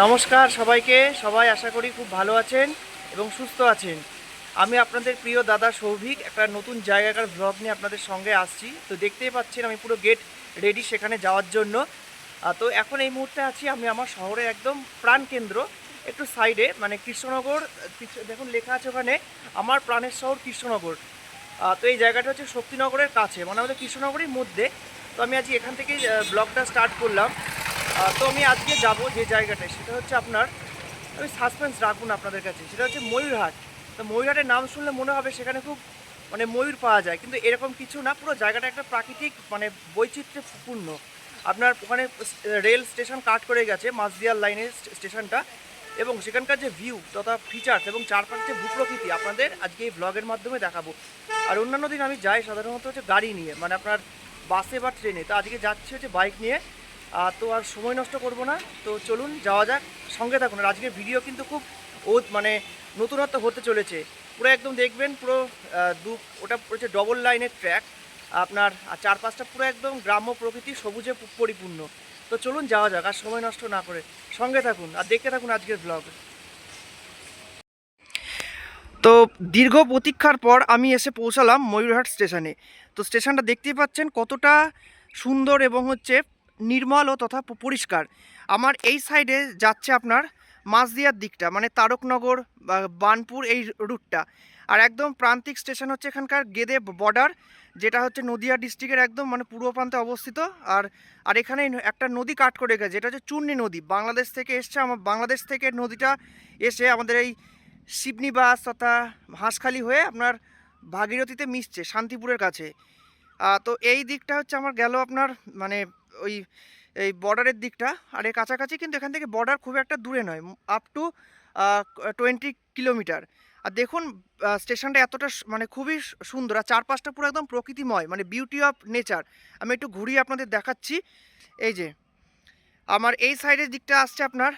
নমস্কার সবাইকে। সবাই আশা করি খুব ভালো আছেন এবং সুস্থ আছেন। আমি আপনাদের প্রিয় দাদা সৌভিক একটা নতুন জায়গাকার ব্লগ নিয়ে আপনাদের সঙ্গে আসছি। তো দেখতেই পাচ্ছেন আমি পুরো গেট রেডি সেখানে যাওয়ার জন্য। তো এখন এই মুহূর্তে আছি আমি আমার শহরের একদম প্রাণকেন্দ্র, একটু সাইডে মানে কৃষ্ণনগর। দেখুন লেখা আছে ওখানে আমার প্রাণের শহর কৃষ্ণনগর। তো এই জায়গাটা হচ্ছে শক্তিনগরের কাছে, মানে আমাদের কৃষ্ণনগরের মধ্যে। তো আমি আজকে এখান থেকেই ব্লগটা স্টার্ট করলাম। তো আমি আজকে যাব যে জায়গাটায়, সেটা হচ্ছে আপনার, আমি সাসপেন্স রাখুন আপনাদের কাছে, সেটা হচ্ছে ময়ূরহাট। তো ময়ূরহাটের নাম শুনলে মনে হবে সেখানে খুব মানে ময়ূর পাওয়া যায়, কিন্তু এরকম কিছু না। পুরো জায়গাটা একটা প্রাকৃতিক মানে বৈচিত্র্যপূর্ণ। আপনার ওখানে রেল স্টেশন কাট করে গেছে, মাঝদিয়ার লাইনের স্টেশনটা, এবং সেখানকার যে ভিউ তথা ফিচার্স এবং চারপাশে যে ভূপ্রকৃতি আপনাদের আজকে এই ব্লগের মাধ্যমে দেখাবো। আর অন্যান্য দিন আমি যাই সাধারণত হচ্ছে গাড়ি নিয়ে, মানে আপনার বাসে বা ট্রেনে। তো আজকে যাচ্ছি হচ্ছে বাইক নিয়ে। তো আর সময় নষ্ট করব না, তো চলুন যাওয়া যাক, সঙ্গে থাকুন। আর আজকের ভিডিও কিন্তু খুব মানে নতুনত্ব হতে চলেছে। পুরো একদম দেখবেন পুরো ওটা হচ্ছে ডবল লাইনের ট্র্যাক আপনার, আর চারপাশটা পুরো একদম গ্রাম্য প্রকৃতি সবুজে পরিপূর্ণ। তো চলুন যাওয়া যাক, আর সময় নষ্ট না করে সঙ্গে থাকুন আর দেখতে থাকুন আজকের ব্লগ। তো দীর্ঘ প্রতীক্ষার পর আমি এসে পৌঁছালাম ময়ূরহাট স্টেশনে। তো স্টেশনটা দেখতেই পাচ্ছেন কতটা সুন্দর এবং হচ্ছে নির্মল ও তথা পরিষ্কার। আমার এই সাইডে যাচ্ছে আপনার মাঝদিয়ার দিকটা, মানে তারকনগর বা বানপুর এই রুটটা। আর একদম প্রান্তিক স্টেশন হচ্ছে এখানকার গেদে বর্ডার, যেটা হচ্ছে নদিয়া ডিস্ট্রিক্টের একদম মানে পূর্ব প্রান্তে অবস্থিত। আর আর এখানে একটা নদী কাট করে গেছে, যেটা হচ্ছে চূর্ণী নদী, বাংলাদেশ থেকে এসছে। বাংলাদেশ থেকে নদীটা এসে আমাদের এই শিবনিবাস তথা হাঁসখালি হয়ে আপনার ভাগীরথীতে মিশছে শান্তিপুরের কাছে। তো এই দিকটা হচ্ছে আমার গেল আপনার মানে ওই এই বর্ডারের দিকটা। আর এর কাছাকাছি, কিন্তু এখান থেকে বর্ডার খুব একটা দূরে নয়, আপ টু 20 কিলোমিটার। আর দেখুন স্টেশনটা এতটা মানে খুবই সুন্দর, আর চারপাশটা পুরো একদম প্রকৃতিময়, মানে বিউটি অফ নেচার। আমি একটু ঘুরিয়ে আপনাদের দেখাচ্ছি। এই যে আমার এই সাইডের দিকটা আসছে আপনার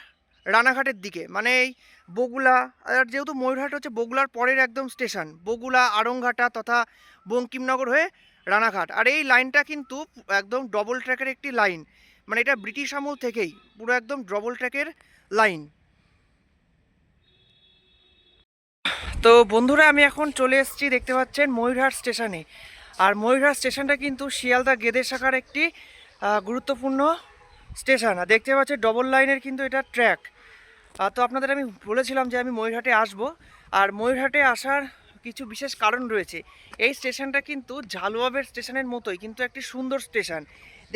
রানাঘাটের দিকে, মানে এই বগুলা। আর যেহেতু ময়ূরহাট হচ্ছে বগুলার পরের একদম স্টেশন, বগুলা আড়ংঘাটা তথা বঙ্কিমনগর হয়ে রানাঘাট। আর এই লাইনটা কিন্তু একদম ডবল ট্র্যাকের একটি লাইন, মানে এটা ব্রিটিশ আমল থেকেই পুরো একদম ডবল ট্র্যাকের লাইন। তো বন্ধুরা আমি এখন চলে এসেছি, দেখতে পাচ্ছেন ময়ূরহাট স্টেশনে। আর ময়ূরহাট স্টেশনটা কিন্তু শিয়ালদা গেদে শাখার একটি গুরুত্বপূর্ণ স্টেশন। আর দেখতে পাচ্ছেন ডবল লাইনের কিন্তু এটা ট্র্যাক। তো আপনাদের আমি বলেছিলাম যে আমি ময়ূরহাটে আসব। আর ময়ূরহাটে আসার কিছু বিশেষ কারণ রয়েছে। এই স্টেশনটা কিন্তু ঝালুয়াবের স্টেশনের মতোই কিন্তু একটি সুন্দর স্টেশন।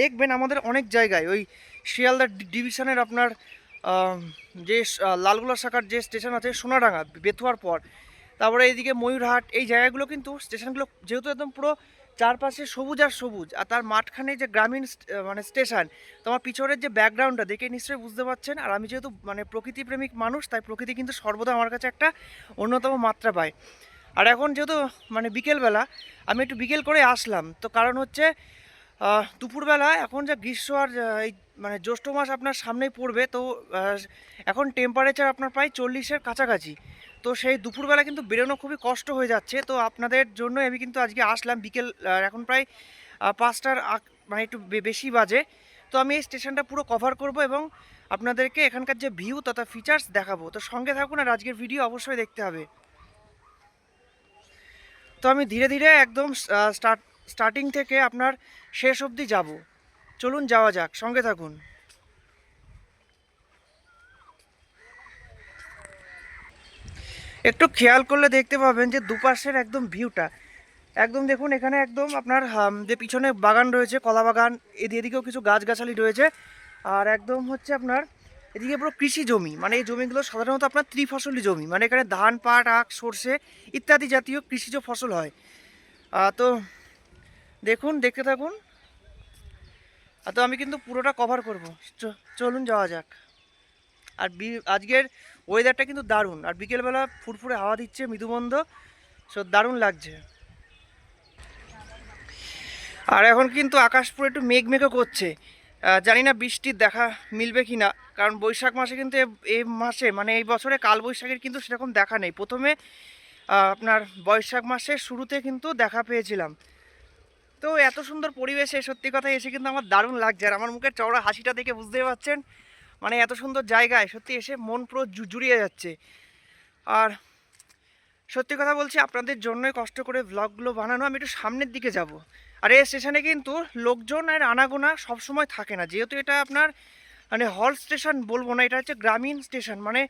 দেখবেন আমাদের অনেক জায়গায় ওই শিয়ালদা ডিভিশনের আপনার যে লালগোলা শাখার যে স্টেশন আছে সোনাডাঙ্গা বেথুয়ার পর, তারপরে এইদিকে ময়ূরহাট, এই জায়গাগুলো কিন্তু স্টেশনগুলো যেহেতু একদম পুরো চারপাশে সবুজ আর সবুজ, আর তার মাঝখানে যে গ্রামীণ মানে স্টেশন, তোমার পিছনের যে ব্যাকগ্রাউন্ডটা দেখে নিশ্চয়ই বুঝতে পারছেন। আর আমি যেহেতু মানে প্রকৃতিপ্রেমিক মানুষ, তাই প্রকৃতি কিন্তু সর্বদা আমার কাছে একটা অন্যতম মাত্রা পায়। আর এখন যেহেতু মানে বিকেলবেলা, আমি একটু বিকেল করে আসলাম। তো কারণ হচ্ছে দুপুরবেলা এখন যা গ্রীষ্ম, আর এই মানে জ্যৈষ্ঠ মাস আপনার সামনেই পড়বে। তো এখন টেম্পারেচার আপনার প্রায় 40-এর কাছাকাছি। তো সেই দুপুরবেলা কিন্তু বেরোনো খুবই কষ্ট হয়ে যাচ্ছে। তো আপনাদের জন্য আমি কিন্তু আজকে আসলাম বিকেল, এখন প্রায় 5টার মানে একটু বেশি বাজে। তো আমি এই স্টেশনটা পুরো কভার করব এবং আপনাদেরকে এখানকার যে ভিউ তথা ফিচার্স দেখাবো। তো সঙ্গে থাকুন, আর আজকের ভিডিও অবশ্যই দেখতে হবে। তো আমি ধীরে ধীরে একদম স্টার্টিং থেকে আপনার শেষ অবধি যাব। চলুন যাওয়া যাক, সঙ্গে থাকুন। একটু খেয়াল করলে দেখতে পাবেন যে দুপাশের একদম ভিউটা একদম দেখুন। এখানে একদম আপনার যে পিছনে বাগান রয়েছে, কলা বাগান, এদিকেও কিছু গাছগাছালি রয়েছে। আর একদম হচ্ছে আপনার এদিকে পুরো কৃষি জমি, মানে এই জমিগুলো সাধারণত আপনার ত্রিফসলি জমি, মানে এখানে ধান, পাট, আখ, সর্ষে ইত্যাদি জাতীয় কৃষিজ ফসল হয়। তো দেখুন, দেখতে থাকুন। তো আমি কিন্তু পুরোটা কভার করব। চলুন যাওয়া যাক। আর আজকের ওয়েদারটা কিন্তু দারুণ, আর বিকেলবেলা ফুরফুরে হাওয়া দিচ্ছে মৃদুমন্দ, সো দারুণ লাগছে। আর এখন কিন্তু আকাশ পুরো একটু মেঘমেঘও করছে। জানি না বৃষ্টির দেখা মিলবে কি না, কারণ বৈশাখ মাসে কিন্তু এই মাসে মানে এই বছরে কালবৈশাখীর কিন্তু সেরকম দেখা নেই। প্রথমে আপনার বৈশাখ মাসের শুরুতে কিন্তু দেখা পেয়েছিলাম। তো এত সুন্দর পরিবেশে সত্যি কথা এসে কিন্তু আমার দারুণ লাগছে। আর আমার মুখের চওড়া হাসিটা দেখে বুঝতেই পারছেন মানে এত সুন্দর জায়গায় সত্যি এসে মন পুরো জুড়িয়ে যাচ্ছে। আর সত্যি কথা বলছি, আপনাদের জন্যই কষ্ট করে ভ্লগগুলো বানানো। আমি একটু সামনের দিকে যাব। আর এই স্টেশনে কিন্তু লোকজন আর আনাগোনা সবসময় থাকে না, যেহেতু এটা আপনার মানে হল স্টেশন বলবো না, এটা হচ্ছে গ্রামীণ স্টেশন। মানে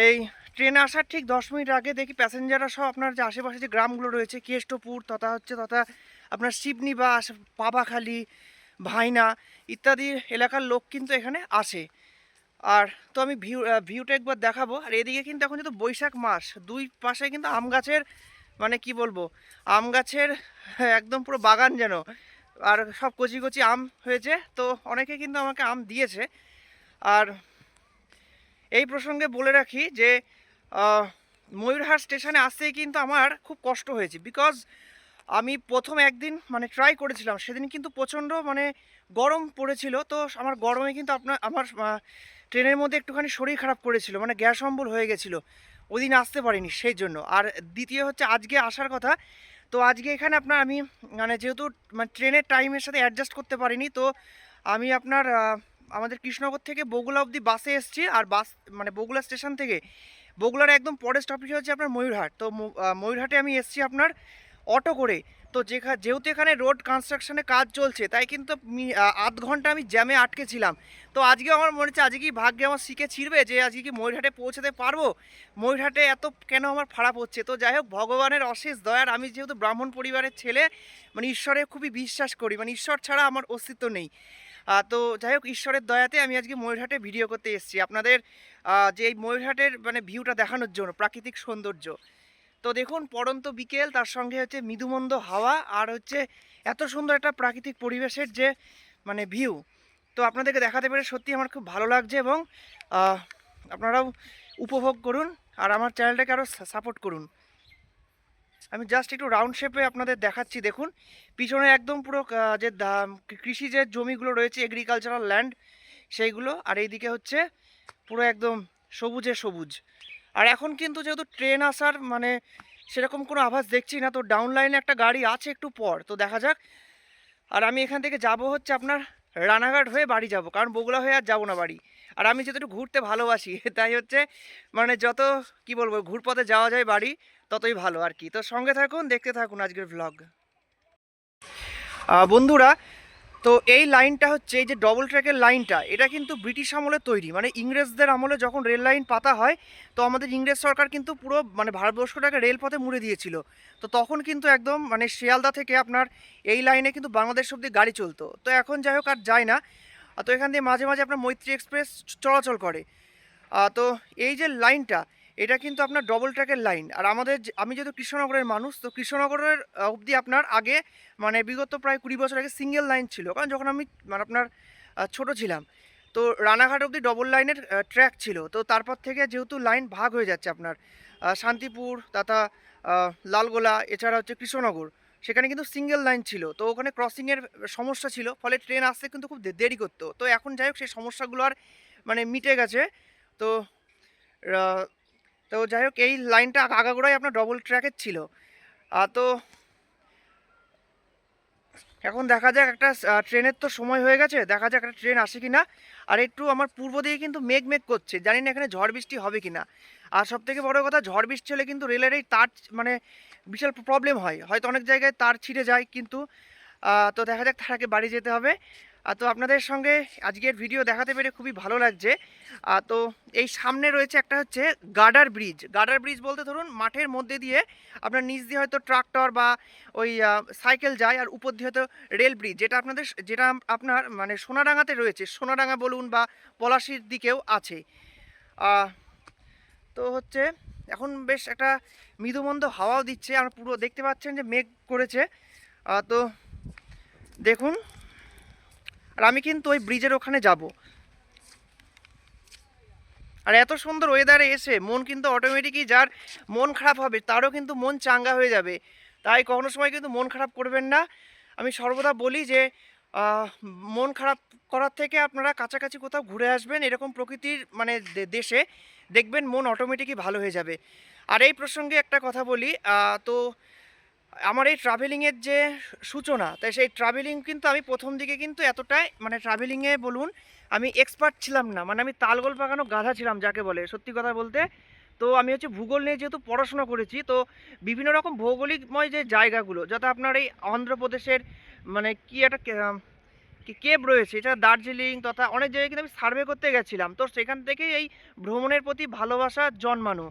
এই ট্রেন আসার ঠিক 10 মিনিট আগে দেখি প্যাসেঞ্জাররা সব আপনার যে আশেপাশে যে গ্রামগুলো রয়েছে, কেষ্টপুর তথা আপনার শিবনিবাস, পাবাখালি, ভাইনা ইত্যাদি এলাকার লোক কিন্তু এখানে আসে। আর তো আমি ভিউটা একবার দেখাবো। আর এদিকে কিন্তু এখন যেহেতু বৈশাখ মাস, দুই পাশে কিন্তু আম গাছের মানে কি বলবো, আম গাছের একদম পুরো বাগান যেন। আর সব কচি কচি আম হয়েছে, তো অনেকে কিন্তু আমাকে আম দিয়েছে। আর এই প্রসঙ্গে বলে রাখি যে ময়ূরহাট স্টেশনে আসতেই কিন্তু আমার খুব কষ্ট হয়েছে, বিকজ আমি প্রথম একদিন মানে ট্রাই করেছিলাম, সেদিন কিন্তু প্রচণ্ড মানে গরম পড়েছিল। তো আমার গরমে কিন্তু আমার ট্রেনের মধ্যে একটুখানি শরীর খারাপ করেছিল, মানে গ্যাস অম্বল হয়ে গেছিলো, ওই দিন আসতে পারিনি সেই জন্য। আর দ্বিতীয় হচ্ছে আজকে আসার কথা, তো আজকে এখানে আপনার আমি মানে যেহেতু মানে ট্রেনের টাইমের সাথে অ্যাডজাস্ট করতে পারিনি, তো আমি আপনার আমাদের কৃষ্ণনগর থেকে বগুড়া অবধি বাসে এসেছি। আর বাস মানে বগুড়া স্টেশন থেকে বগুড়ার একদম পরের স্টপেজ হচ্ছে আপনার ময়ূরহাট। তো ময়ূরহাটে আমি এসেছি আপনার অটো করে। তো যেহেতু এখানে রোড কনস্ট্রাকশনে কাজ চলছে, তাই কিন্তু আধ ঘন্টা আমি জ্যামে আটকে ছিলাম। তো আজকে আমার মনে হচ্ছে আজকে কি ভাগ্যে আমার শিখে ছিড়বে যে আজকে কি ময়ূরহাটে পৌঁছাতে পারবো। ময়ূরহাটে এত কেন আমার খারাপ হচ্ছে। তো যাই হোক, ভগবানের অশেষ দয়ার, আমি যেহেতু ব্রাহ্মণ পরিবারের ছেলে, মানে ঈশ্বরে খুবই বিশ্বাস করি, মানে ঈশ্বর ছাড়া আমার অস্তিত্ব নেই। তো যাই হোক, ঈশ্বরের দয়াতে আমি আজকে ময়ূরহাটে ভিডিও করতে এসেছি আপনাদের যে এই ময়ূরহাটের মানে ভিউটা দেখানোর জন্য, প্রাকৃতিক সৌন্দর্য। তো দেখুন, পড়ন্ত বিকেল, তার সঙ্গে হচ্ছে মৃদুমন্দ হাওয়া, আর হচ্ছে এত সুন্দর একটা প্রাকৃতিক পরিবেশের যে মানে ভিউ, তো আপনাদেরকে দেখাতে পেরে সত্যি আমার খুব ভালো লাগছে। এবং আপনারাও উপভোগ করুন আর আমার চ্যানেলটাকে আরও সাপোর্ট করুন। আমি জাস্ট একটু রাউন্ড শেপে আপনাদের দেখাচ্ছি। দেখুন পিছনে একদম পুরো যে কৃষি যে জমিগুলো রয়েছে, এগ্রিকালচারাল ল্যান্ড সেইগুলো, আর এইদিকে হচ্ছে পুরো একদম সবুজে সবুজ। আর এখন কিন্তু যেহেতু ট্রেন আসার মানে সেরকম কোনো আভাস দেখছি না, তো ডাউন লাইনে একটা গাড়ি আছে একটু পর, তো দেখা যাক। আর আমি এখান থেকে যাব হচ্ছে আপনার রানাঘাট হয়ে বাড়ি যাব, কারণ বগুড়া হয়ে আর যাবো না বাড়ি। আর আমি যেহেতু ঘুরতে ভালোবাসি, তাই হচ্ছে মানে যত কি বলবো ঘুরপথে যাওয়া যায় বাড়ি ততই ভালো আর কি। তো সঙ্গে থাকুন, দেখতে থাকুন আজকের ভ্লগ। বন্ধুরা, তো এই লাইনটা হচ্ছে এই যে ডবল ট্র্যাকের লাইনটা, এটা কিন্তু ব্রিটিশ আমলে তৈরি, মানে ইংরেজদের আমলে যখন রেল লাইন পাতা হয়, তো আমাদের ইংরেজ সরকার কিন্তু পুরো মানে ভারতবর্ষটাকে রেলপথে মুড়ে দিয়েছিল। তো তখন কিন্তু একদম মানে শিয়ালদা থেকে আপনার এই লাইনে কিন্তু বাংলাদেশ অব্দি গাড়ি চলতো। তো এখন যাই হোক আর যায় না। তো এখান দিয়ে মাঝে মাঝে আপনার মৈত্রী এক্সপ্রেস চলাচল করে। তো এই যে লাইনটা, এটা কিন্তু আপনার ডবল ট্র্যাকের লাইন। আর আমি যেহেতু কৃষ্ণনগরের মানুষ, তো কৃষ্ণনগরের অবধি আপনার আগে মানে বিগত প্রায় 20 বছর আগে সিঙ্গেল লাইন ছিল, কারণ যখন আমি মানে আপনার ছোট ছিলাম, তো রানাঘাট অবধি ডবল লাইনের ট্র্যাক ছিল। তো তারপর থেকে যেহেতু লাইন ভাগ হয়ে যাচ্ছে আপনার শান্তিপুর তথা লালগোলা, এছাড়া হচ্ছে কৃষ্ণনগর, সেখানে কিন্তু সিঙ্গেল লাইন ছিল। তো ওখানে ক্রসিংয়ের সমস্যা ছিল, ফলে ট্রেন আসতে কিন্তু খুব দেরি করতো। তো এখন যাই হোক সেই সমস্যাগুলো আর মানে মিটে গেছে। তো তো যাই হোক, এই লাইনটা আগাগোড়াই আপনার ডবল ট্র্যাকের ছিল। তো এখন দেখা যাক একটা ট্রেনের তো সময় হয়ে গেছে, দেখা যাক একটা ট্রেন আসে কি না। আর একটু আমার পূর্ব দিকে কিন্তু মেঘ মেঘ করছে, জানি না এখানে ঝড় বৃষ্টি হবে কি না। আর সবথেকে বড় কথা, ঝড় বৃষ্টি হলে কিন্তু রেলের এই তার মানে বিশাল প্রবলেম হয়, হয়তো অনেক জায়গায় তার ছিঁড়ে যায়। কিন্তু তো দেখা যাক, তার আগে বাড়ি যেতে হবে। তো আপনাদের সঙ্গে আজকের ভিডিও দেখাতে পেরে খুবই ভালো লাগছে। তো এই সামনে রয়েছে একটা হচ্ছে গার্ডার ব্রিজ। গার্ডার ব্রিজ বলতে ধরুন মাঠের মধ্যে দিয়ে আপনার নিচ দিয়ে হয়তো ট্রাক্টর বা ওই সাইকেল যায়, আর উপর দিয়ে হয়তো রেল ব্রিজ, যেটা আপনার মানে সোনাডাঙ্গাতে রয়েছে, সোনাডাঙ্গা বলুন বা পলাশির দিকেও আছে। তো হচ্ছে এখন বেশ একটা মৃদুমন্দ হাওয়াও দিচ্ছে, আর পুরো দেখতে পাচ্ছেন যে মেঘ করেছে। তো দেখুন, আর আমি কিন্তু ওই ব্রিজের ওখানে যাব। আর এত সুন্দর ওয়েদারে এসে মন কিন্তু অটোমেটিকই, যার মন খারাপ হবে তারও কিন্তু মন চাঙ্গা হয়ে যাবে। তাই কোনো সময় কিন্তু মন খারাপ করবেন না। আমি সর্বদা বলি যে মন খারাপ করার থেকে আপনারা কাছাকাছি কোথাও ঘুরে আসবেন, এরকম প্রকৃতির মানে দেশে, দেখবেন মন অটোমেটিকই ভালো হয়ে যাবে। আর এই প্রসঙ্গে একটা কথা বলি, তো আমার এই ট্রাভেলিংয়ের যে সূচনা, তাই সেই ট্রাভেলিং কিন্তু আমি প্রথম দিকে কিন্তু এতটাই মানে ট্রাভেলিংয়ে বলুন আমি এক্সপার্ট ছিলাম না, মানে আমি তালগোল পাকানো গাধা ছিলাম যাকে বলে, সত্যি কথা বলতে। তো আমি হচ্ছে ভূগোল নিয়ে যেহেতু পড়াশোনা করেছি, তো বিভিন্ন রকম ভৌগোলিকময় যে জায়গাগুলো, যাতে আপনার এই অন্ধ্রপ্রদেশের মানে কি একটা কেব রয়েছে, এছাড়া দার্জিলিং তথা অনেক জায়গায় কিন্তু আমি সার্ভে করতে গেছিলাম, তো সেখান থেকেই এই ভ্রমণের প্রতি ভালোবাসা জন্মানো।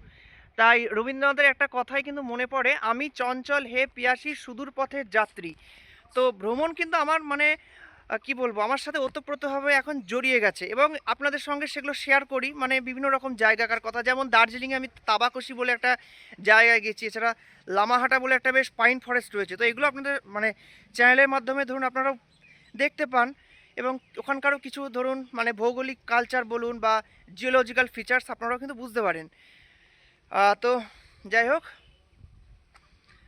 তাই রবীন্দ্রনাথের একটা কথাই কিন্তু মনে পড়ে, আমি চঞ্চল হে পিয়াসী সুদূর পথের যাত্রী। তো ভ্রমণ কিন্তু আমার মানে কি বলবো, আমার সাথে ওতপ্রোতভাবে এখন জড়িয়ে গেছে, এবং আপনাদের সঙ্গে সেগুলো শেয়ার করি, মানে বিভিন্ন রকম জায়গাকার কথা। যেমন দার্জিলিংয়ে আমি তাবাকশি বলে একটা জায়গায় গেছি, এছাড়া লামাহাটা বলে একটা বেশ পাইন ফরেস্ট রয়েছে। তো এগুলো আপনাদের মানে চ্যানেলের মাধ্যমে ধরুন আপনারাও দেখতে পান, এবং ওখানকারও কিছু ধরুন মানে ভৌগোলিক কালচার বলুন বা জিওলজিক্যাল ফিচার্স আপনারাও কিন্তু বুঝতে পারেন। তো যাই হোক,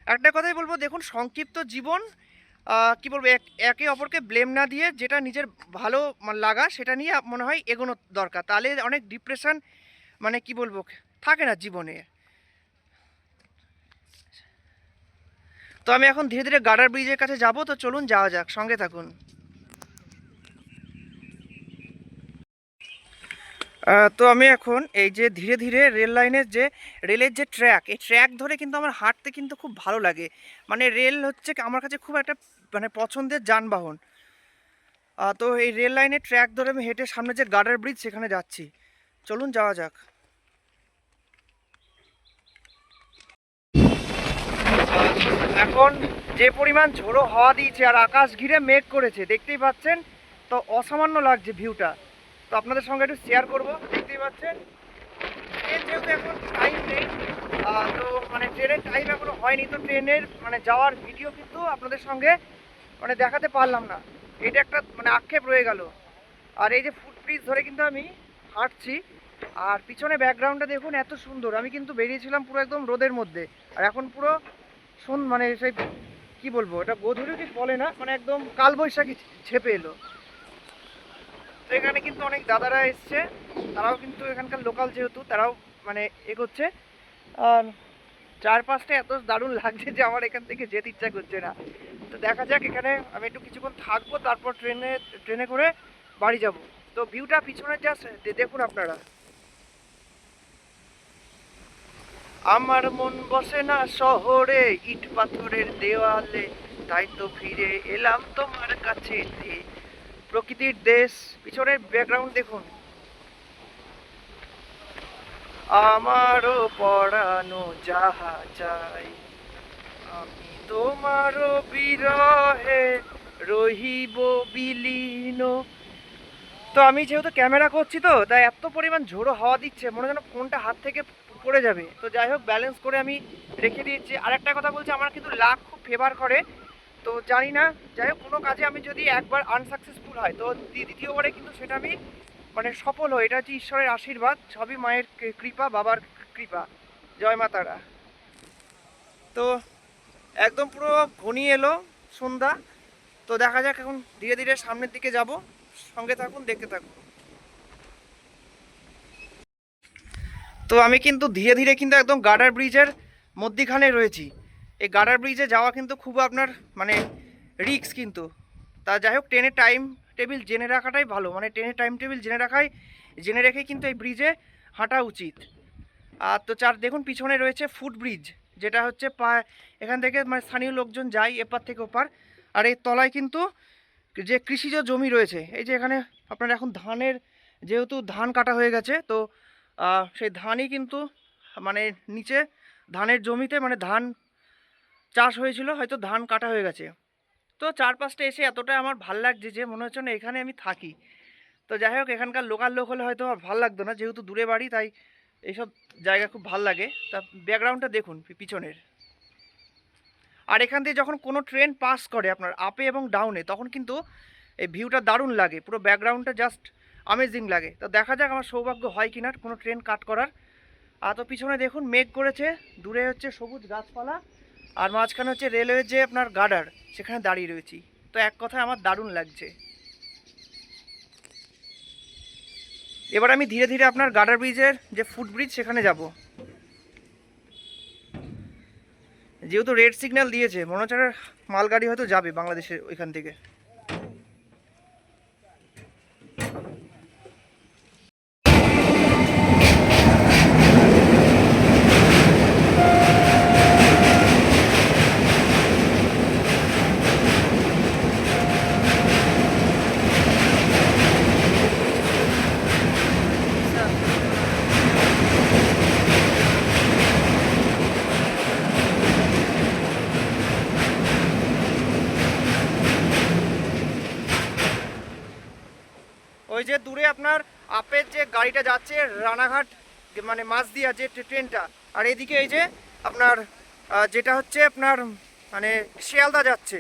একটা কথাই বলবো, দেখুন সংক্ষিপ্ত জীবন, কি বলবো, একে অপরকে ব্লেম না দিয়ে যেটা নিজের ভালো লাগা সেটা নিয়ে মনে হয় এগোনো দরকার, তাহলে অনেক ডিপ্রেশন মানে কি বলবো থাকে না জীবনে। তো আমি এখন ধীরে ধীরে গার্ডার ব্রিজের কাছে যাব, তো চলুন যাওয়া যাক, সঙ্গে থাকুন। তো আমি এখন এই যে ধীরে ধীরে রেলের যে ট্র্যাক, এই ট্র্যাক ধরে কিন্তু আমার হাঁটতে কিন্তু খুব ভালো লাগে। মানে রেল হচ্ছে আমার কাছে খুব একটা মানে পছন্দের যানবাহন। তো এই রেল লাইনের ট্র্যাক ধরে আমি হেঁটে সামনে যে গার্ডার ব্রিজ সেখানে যাচ্ছি, চলুন যাওয়া যাক। এখন যে পরিমাণ ঝোড়ো হাওয়া দিয়েছে আর আকাশ ঘিরে মেঘ করেছে, দেখতেই পাচ্ছেন, তো অসামান্য লাগছে ভিউটা। তো আপনাদের সঙ্গে একটু শেয়ার করব। দেখতেই পাচ্ছেন ট্রেন যেহেতু এখন টাইম নেই, তো মানে ট্রেনের টাইম এখনো হয়নি, তো ট্রেনের মানে যাওয়ার ভিডিও কিন্তু আপনাদের সঙ্গে মানে দেখাতে পারলাম না, এটা একটা মানে আক্ষেপ রয়ে গেল। আর এই যে ফুটব্রিজ ধরে কিন্তু আমি হাঁটছি, আর পিছনে ব্যাকগ্রাউন্ডটা দেখুন এত সুন্দর। আমি কিন্তু বেরিয়েছিলাম পুরো একদম রোদের মধ্যে, আর এখন পুরো মানে সেই কি বলবো, এটা গোধূলি ঠিক বলে না, মানে একদম কালবৈশাখী ছেপে এলো। তো এখানে কিন্তু অনেক দাদারা এসছে, তারাও কিন্তু এখানকার লোকাল যেহেতু, তারাও মানে এগোচ্ছে। আর চারপাশটা এত দারুণ লাগছে যে আমার এখান থেকে যেতে ইচ্ছা করছে না। তো দেখা যাক, এখানে আমি একটু কিছুক্ষণ থাকবো, তারপর ট্রেনে করে বাড়ি যাব। তো ভিউটা পিছনে জাস্ট দেখুন আপনারা। আমার মন বসে না শহরে ইট পাথরের দেওয়ালে, তাই তো ফিরে এলাম তোমার কাছে। প্রকৃতির দেশ, পিছনের ব্যাকগ্রাউন্ড দেখুন। আমারও পড়ানো যাহা চাই, আমি তোমারও বিরহে রহিব বিলীন। তো আমি যেহেতু ক্যামেরা করছি, তো তাই এত পরিমাণ ঝোড়ো হাওয়া দিচ্ছে, মনে যেন ফোনটা হাত থেকে পড়ে যাবে। তো যাই হোক, ব্যালেন্স করে আমি রেখে দিয়েছি। আর একটা কথা বলছি, আমার কিন্তু লাক খুব ফেভার করে। তো জানি না, যাই হোক, কোনো কাজে আমি যদি একবার আনসাকসেসফুল হয়, তো দ্বিতীয়বারে কিন্তু সেটা আমি মানে সফল হই। এটা হচ্ছে ঈশ্বরের আশীর্বাদ, সবই মায়ের কৃপা, বাবার কৃপা। জয় মা তারা। তো একদম পুরো ঘনিয়ে এলো সন্ধ্যা, তো দেখা যাক এখন ধীরে ধীরে সামনের দিকে যাব, সঙ্গে থাকুন, দেখতে থাকুন। তো আমি কিন্তু ধীরে ধীরে কিন্তু একদম গার্ডার ব্রিজের মধ্যিখানে রয়েছি। এই গার্ডার ব্রিজে যাওয়া কিন্তু খুব আপনার মানে রিস্ক কিন্তু। তা যাই হোক, ট্রেনের টাইম টেবিল জেনে রাখাটাই ভালো, মানে ট্রেনের টাইম টেবিল জেনে রেখেই কিন্তু এই ব্রিজে হাঁটা উচিত। আর তো দেখুন পিছনে রয়েছে ফুট ব্রিজ, যেটা হচ্ছে এখান থেকে মানে স্থানীয় লোকজন যায় এপার থেকে ওপার। আর এই তলায় কিন্তু যে কৃষিজ জমি রয়েছে, এই যে এখানে আপনার এখন যেহেতু ধান কাটা হয়ে গেছে, তো সেই ধানই কিন্তু মানে নিচে ধানের জমিতে মানে ধান চাষ হয়েছিল, হয়তো ধান কাটা হয়ে গেছে। তো চারপাশটা এসে এতটাই আমার ভাল লাগছে যে মনে হচ্ছে না এখানে আমি থাকি। তো যাই হোক, এখানকার লোকাল লোক হলে হয়তো আমার ভাল লাগতো না, যেহেতু দূরে বাড়ি, তাই এইসব জায়গা খুব ভাল লাগে। তা ব্যাকগ্রাউন্ডটা দেখুন পিছনের। আর এখান দিয়ে যখন কোনো ট্রেন পাস করে আপনার আপে এবং ডাউনে, তখন কিন্তু এই ভিউটা দারুণ লাগে, পুরো ব্যাকগ্রাউন্ডটা জাস্ট আমেজিং লাগে। তো দেখা যাক আমার সৌভাগ্য হয় কিনা কোনো ট্রেন কাট করার। আর তো পিছনে দেখুন মেঘ করেছে, দূরে হচ্ছে সবুজ গাছপালা, আর মাঝখানে হচ্ছে রেলওয়ের যে আপনার গার্ডার, সেখানে দাঁড়িয়ে রয়েছি। তো এক কথায় আমার দারুণ লাগছে। এবার আমি ধীরে ধীরে আপনার গার্ডার ব্রিজের যে ফুট ব্রিজ সেখানে যাব। যেহেতু রেড সিগন্যাল দিয়েছে, মনে হচ্ছে মালগাড়ি হয়তো যাবে বাংলাদেশের ওইখান থেকে। আপনার আপের যে গাড়িটা যাচ্ছে রানাঘাট মানে মাঝদিয়া যে ট্রেনটা, আর এদিকে এই যে আপনার যেটা হচ্ছে আপনার মানে শিয়ালদা যাচ্ছে।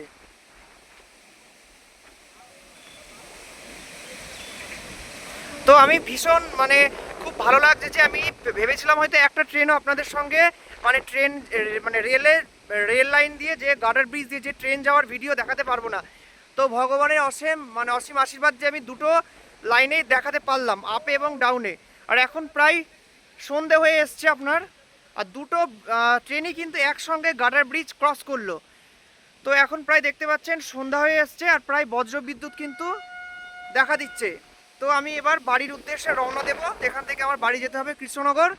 তো আমি ভীষণ মানে খুব ভালো লাগছে যে আমি ভেবেছিলাম হয়তো একটা ট্রেনও আপনাদের সঙ্গে মানে ট্রেন মানে রেল লাইন দিয়ে যে গার্ডার ব্রিজ দিয়ে যে ট্রেন যাওয়ার ভিডিও দেখাতে পারবো না। তো ভগবানের অসীম আশীর্বাদ যে আমি দুটো লাইনেই দেখাতে পারলাম, আপে এবং ডাউনে। আর এখন প্রায় সন্ধে হয়ে এসছে আপনার, আর দুটো ট্রেনই কিন্তু একসঙ্গে গার্ডার ব্রিজ ক্রস করলো। তো এখন প্রায় দেখতে পাচ্ছেন সন্ধ্যা হয়ে এসছে আর প্রায় বজ্রবিদ্যুৎ কিন্তু দেখা দিচ্ছে। তো আমি এবার বাড়ির উদ্দেশ্যে রওনা দেব, এখান থেকে আমার বাড়ি যেতে হবে কৃষ্ণনগর।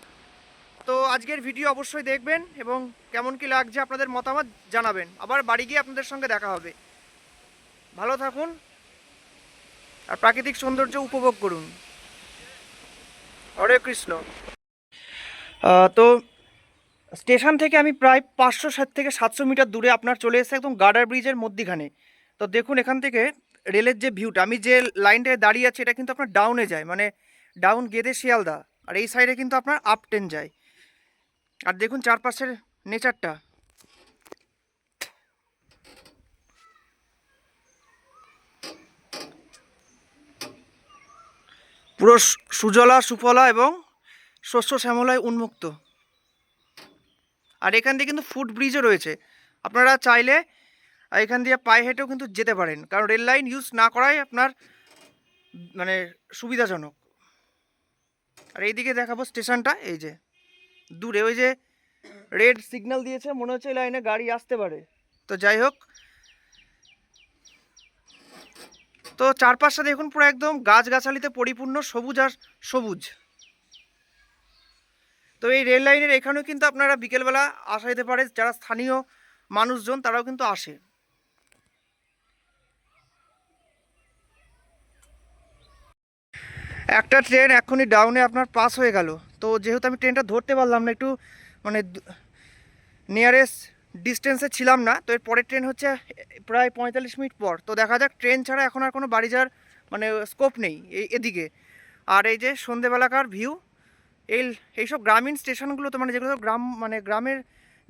তো আজকের ভিডিও অবশ্যই দেখবেন এবং কেমন কি লাগছে আপনাদের মতামত জানাবেন। আবার বাড়ি গিয়ে আপনাদের সঙ্গে দেখা হবে। ভালো থাকুন আর প্রাকৃতিক সৌন্দর্য উপভোগ করুন। হরে কৃষ্ণ। তো স্টেশন থেকে আমি প্রায় 500 থেকে 700 মিটার দূরে আপনার চলে এসেছে একদম গার্ডার ব্রিজের মধ্যিখানে। তো দেখুন এখান থেকে রেলের যে ভিউটা, আমি যে লাইনটায় দাঁড়িয়ে আছি এটা কিন্তু আপনার ডাউনে যায়, মানে ডাউন গেদে শিয়ালদা, আর এই সাইডে কিন্তু আপনার আপ ট্রেন যায়। আর দেখুন চারপাশের নেচারটা, পুরো সুজলা সুফলা এবং শস্য শ্যামলায় উন্মুক্ত। আর এখান দিয়ে কিন্তু ফুট ব্রিজও রয়েছে, আপনারা চাইলে এখান দিয়ে পায়ে হেঁটেও কিন্তু যেতে পারেন, কারণ রেল লাইন ইউজ না করাই আপনার মানে সুবিধাজনক। আর এইদিকে দেখাবো স্টেশনটা, এই যে দূরে ওই যে রেড সিগন্যাল দিয়েছে, মনে হচ্ছে এই লাইনে গাড়ি আসতে পারে। তো যাই হোক, তো চারপাশটা দেখুন পুরো একদম গাছগাছালিতে পরিপূর্ণ, সবুজ আর সবুজ। তো এই রেল লাইনের এখানেও কিন্তু আপনারা বিকেলবেলা আসা যেতে পারে, যারা স্থানীয় মানুষজন তারাও কিন্তু আসে। একটা ট্রেন এখনই ডাউনে আপনার পাস হয়ে গেল। তো যেহেতু আমি ট্রেনটা ধরতে পারলাম না, একটু মানে নিয়ারেস্ট ডিস্টেন্সে ছিলাম না, তো এর পরের ট্রেন হচ্ছে প্রায় 45 মিনিট পর। তো দেখা যাক, ট্রেন ছাড়া এখন আর কোনো বাড়ি যাওয়ার মানে স্কোপ নেই এদিকে। আর এই যে সন্ধেবেলাকার ভিউ, এইসব গ্রামীণ স্টেশনগুলো, তো মানে যেগুলো গ্রাম মানে গ্রামের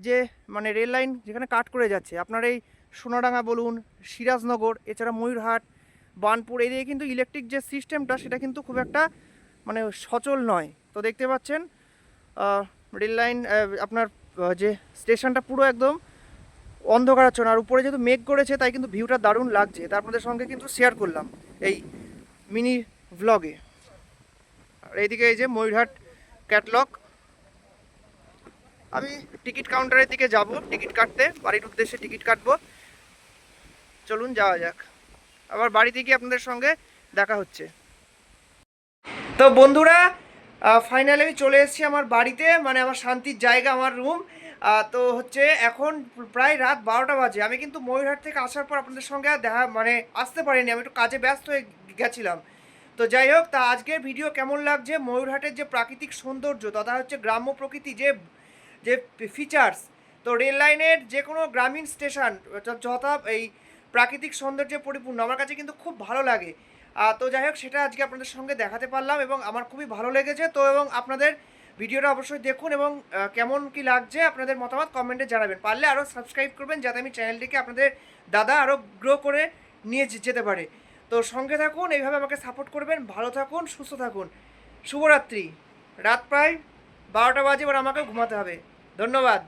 যে মানে রেল লাইন যেখানে কাট করে যাচ্ছে, আপনার এই সোনাডাঙ্গা বলুন, সিরাজনগর, এছাড়া ময়ূরহাট, বানপুর, এদিকে কিন্তু ইলেকট্রিক যে সিস্টেমটা সেটা কিন্তু খুব একটা মানে সচল নয়। তো দেখতে পাচ্ছেন রেল লাইন আপনার যে স্টেশনটা পুরো একদম অন্ধকারাচ্ছন্ন, আর উপরে যেহেতু মেঘ করেছে তাই কিন্তু ভিউটা দারুণ লাগছে। তা আপনাদের সঙ্গে কিন্তু শেয়ার করলাম এই মিনি ভ্লগে। আর এইদিকে এই যে ময়ূরহাট ক্যাটলগ। আমি টিকিট কাউন্টারের দিকে যাব টিকিট কাটতে, বাড়ির উদ্দেশ্যে টিকিট কাটবো। চলুন যাওয়া যাক, আবার বাড়িতে গিয়ে আপনাদের সঙ্গে দেখা হচ্ছে। তো বন্ধুরা, ফাইনালি আমি চলে এসেছি আমার বাড়িতে, মানে আমার শান্তির জায়গা, আমার রুম। তো হচ্ছে এখন প্রায় রাত 12টা বাজে। আমি কিন্তু ময়ূরহাট থেকে আসার পর আপনাদের সঙ্গে দেখা মানে আসতে পারিনি, আমি একটু কাজে ব্যস্ত হয়ে গেছিলাম। তো যাই হোক, তা আজকের ভিডিও কেমন লাগছে, ময়ূরহাটের যে প্রাকৃতিক সৌন্দর্য তথা হচ্ছে গ্রাম্য প্রকৃতি যে যে ফিচার্স, তো রেল লাইনের যে কোনো গ্রামীণ স্টেশন যথা এই প্রাকৃতিক সৌন্দর্যে পরিপূর্ণ, আমার কাছে কিন্তু খুব ভালো লাগে। তো যাই হোক, সেটা আজকে আপনাদের সঙ্গে দেখাতে পারলাম এবং আমার খুবই ভালো লেগেছে। তো এবং আপনাদের ভিডিওটা অবশ্যই দেখুন এবং কেমন কি লাগছে আপনাদের মতামত কমেন্টে জানাবেন। পারলে আরও সাবস্ক্রাইব করবেন যাতে আমি চ্যানেলটিকে আপনাদের দাদা আরও গ্রো করে নিয়ে যেতে পারে। তো সঙ্গে থাকুন, এইভাবে আমাকে সাপোর্ট করবেন। ভালো থাকুন, সুস্থ থাকুন। শুভরাত্রি। রাত প্রায় 12টা বাজে, এবার আমাকে ঘুমাতে হবে। ধন্যবাদ।